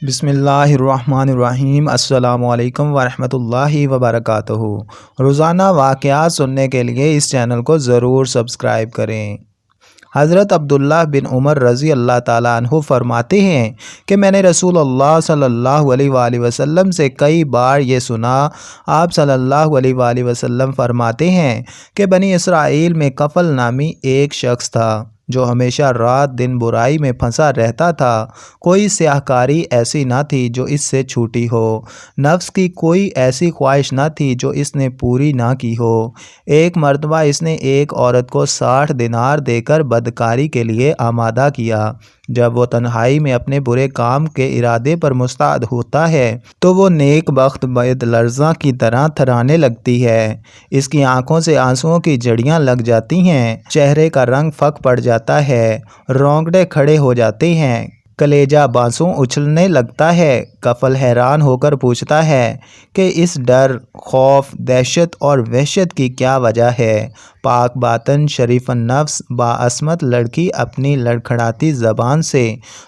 بسم اللہ الرحمن الرحیم۔ السلام علیکم ورحمۃ اللہ وبرکاتہ۔ روزانہ واقعات سننے کے لیے اس چینل کو ضرور سبسکرائب کریں۔ حضرت عبداللہ بن عمر رضی اللہ تعالیٰ عنہ فرماتے ہیں کہ میں نے رسول اللہ صلی اللہ علیہ وآلہ وسلم سے کئی بار یہ سنا۔ آپ صلی اللہ علیہ وآلہ وسلم فرماتے ہیں کہ بنی اسرائیل میں کفل نامی ایک شخص تھا جو ہمیشہ رات دن برائی میں پھنسا رہتا تھا۔ کوئی سیاہ کاری ایسی نہ تھی جو اس سے چھوٹی ہو، نفس کی کوئی ایسی خواہش نہ تھی جو اس نے پوری نہ کی ہو۔ ایک مرتبہ اس نے ایک عورت کو 60 دینار دے کر بدکاری کے لیے آمادہ کیا۔ جب وہ تنہائی میں اپنے برے کام کے ارادے پر مستعد ہوتا ہے تو وہ نیک بخت بید لرزاں کی طرح تھرانے لگتی ہے۔ اس کی آنکھوں سے آنسوؤں کی جڑیاں لگ جاتی ہیں، چہرے کا رنگ پھک پڑ جاتا ہے، رونگٹے کھڑے ہو جاتے ہیں، کلیجہ بانسوں اچھلنے لگتا ہے۔ کفل حیران ہو کر پوچھتا ہے کہ اس ڈر، خوف، دہشت اور وحشت کی کیا وجہ ہے؟ پاک باطن، شریف النفس، باعصمت لڑکی اپنی لڑکھڑاتی زبان سے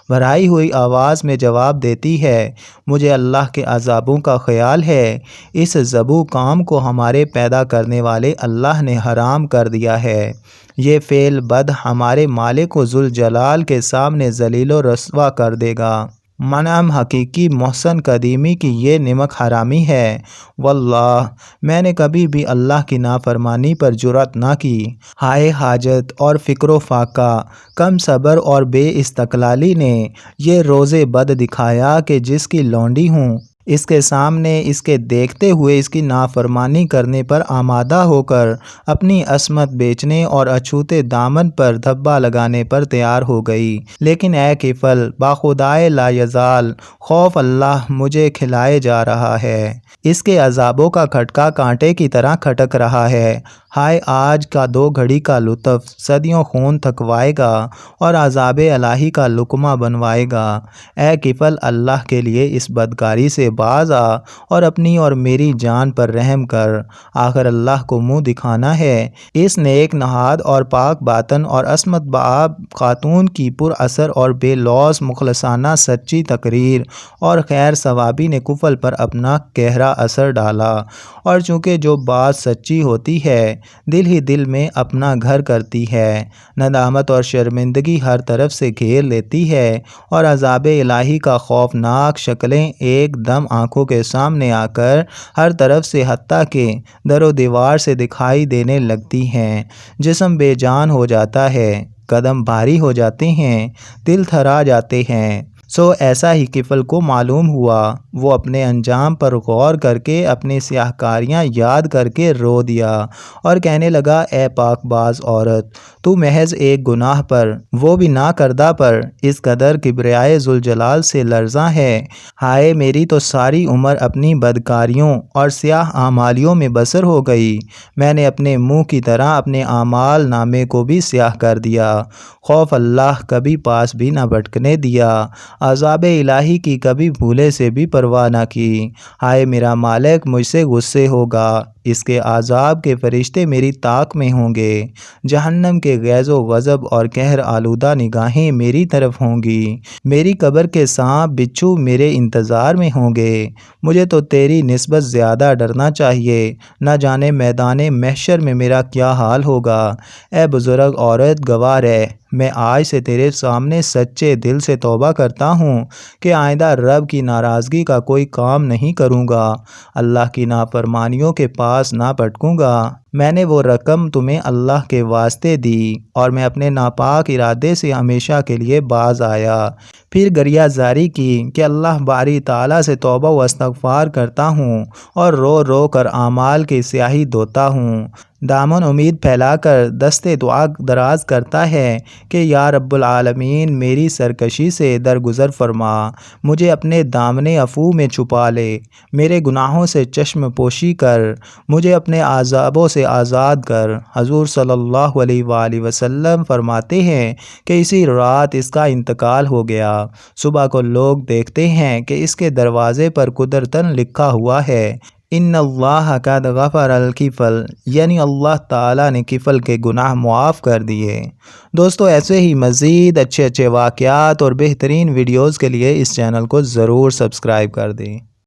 بھرائی ہوئی آواز میں جواب دیتی ہے، مجھے اللہ کے عذابوں کا خیال ہے۔ اس ذبح کام کو ہمارے پیدا کرنے والے اللہ نے حرام کر دیا ہے۔ یہ فعل بد ہمارے مالک و ذوالجلال کے سامنے ذلیل و رسوا کر دے گا۔ منعم حقیقی محسن قدیمی کی یہ نمک حرامی ہے۔ واللہ میں نے کبھی بھی اللہ کی نافرمانی پر جرأت نہ کی۔ ہائے حاجت اور فکر و فاقہ، کم صبر اور بے استقلالی نے یہ روز بد دکھایا کہ جس کی لونڈی ہوں، اس کے سامنے اس کے دیکھتے ہوئے اس کی نافرمانی کرنے پر آمادہ ہو کر اپنی عصمت بیچنے اور اچھوتے دامن پر دھبا لگانے پر تیار ہو گئی۔ لیکن اے کفل، باخدائے لا یزال، خوف اللہ مجھے کھلائے جا رہا ہے۔ اس کے عذابوں کا کھٹکا کانٹے کی طرح کھٹک رہا ہے۔ ہائے آج کا 2 گھڑی کا لطف صدیوں خون تھکوائے گا اور عذاب الہی کا لقمہ بنوائے گا۔ اے کفل، اللہ کے لیے اس بدکاری سے باز آ اور اپنی اور میری جان پر رحم کر۔ آخر اللہ کو منہ دکھانا ہے۔ اس نیک نہاد اور پاک باطن اور عصمت بآب خاتون کی پر اثر اور بے لوث مخلصانہ سچی تقریر اور خیر ثوابی نے کفل پر اپنا گہرا اثر ڈالا، اور چونکہ جو بات سچی ہوتی ہے دل ہی دل میں اپنا گھر کرتی ہے، ندامت اور شرمندگی ہر طرف سے گھیر لیتی ہے، اور عذاب الہی کا خوفناک شکلیں ایک دم آنکھوں کے سامنے آ کر ہر طرف سے حتیٰ کہ در و دیوار سے دکھائی دینے لگتی ہیں۔ جسم بے جان ہو جاتا ہے، قدم بھاری ہو جاتے ہیں، دل تھرا جاتے ہیں۔ سو ایسا ہی کفل کو معلوم ہوا۔ وہ اپنے انجام پر غور کر کے اپنی سیاہ کاریاں یاد کر کے رو دیا اور کہنے لگا، اے پاک باز عورت، تو محض ایک گناہ پر، وہ بھی ناکردہ پر، اس قدر کبریائے ذوالجلال سے لرزاں ہے۔ ہائے میری تو ساری عمر اپنی بدکاریوں اور سیاہ اعمالیوں میں بسر ہو گئی۔ میں نے اپنے منہ کی طرح اپنے اعمال نامے کو بھی سیاہ کر دیا۔ خوف اللہ کبھی پاس بھی نہ بھٹکنے دیا، عذاب الہی کی کبھی بھولے سے بھی پرواہ نہ کی۔ ہائے میرا مالک مجھ سے غصے ہوگا، اس کے عذاب کے فرشتے میری طاق میں ہوں گے، جہنم کے غیظ و غضب اور قہر آلودہ نگاہیں میری طرف ہوں گی، میری قبر کے سانپ بچھو میرے انتظار میں ہوں گے۔ مجھے تو تیری نسبت زیادہ ڈرنا چاہیے، نہ جانے میدان محشر میں میرا کیا حال ہوگا۔ اے بزرگ عورت گواہ رہ، میں آج سے تیرے سامنے سچے دل سے توبہ کرتا ہوں کہ آئندہ رب کی ناراضگی کا کوئی کام نہیں کروں گا، اللہ کی نافرمانیوں کے پاس نہ پٹکوں گا۔ میں نے وہ رقم تمہیں اللہ کے واسطے دی اور میں اپنے ناپاک ارادے سے ہمیشہ کے لیے باز آیا۔ پھر گریہ زاری کی کہ اللہ باری تعالیٰ سے توبہ و استغفار کرتا ہوں اور رو رو کر اعمال کی سیاہی دھوتا ہوں۔ دامن امید پھیلا کر دست دعا دراز کرتا ہے کہ یا رب العالمین میری سرکشی سے درگزر فرما، مجھے اپنے دامن عفو میں چھپا لے، میرے گناہوں سے چشم پوشی کر، مجھے اپنے عذابوں سے آزاد کر۔ حضور صلی اللہ علیہ وآلہ وسلم فرماتے ہیں کہ اسی رات اس کا انتقال ہو گیا۔ صبح کو لوگ دیکھتے ہیں کہ اس کے دروازے پر قدرتاً لکھا ہوا ہے، ان اللہ قد غفر الکفل، یعنی اللہ تعالیٰ نے کفل کے گناہ معاف کر دیے۔ دوستو ایسے ہی مزید اچھے واقعات اور بہترین ویڈیوز کے لیے اس چینل کو ضرور سبسکرائب کر دیں۔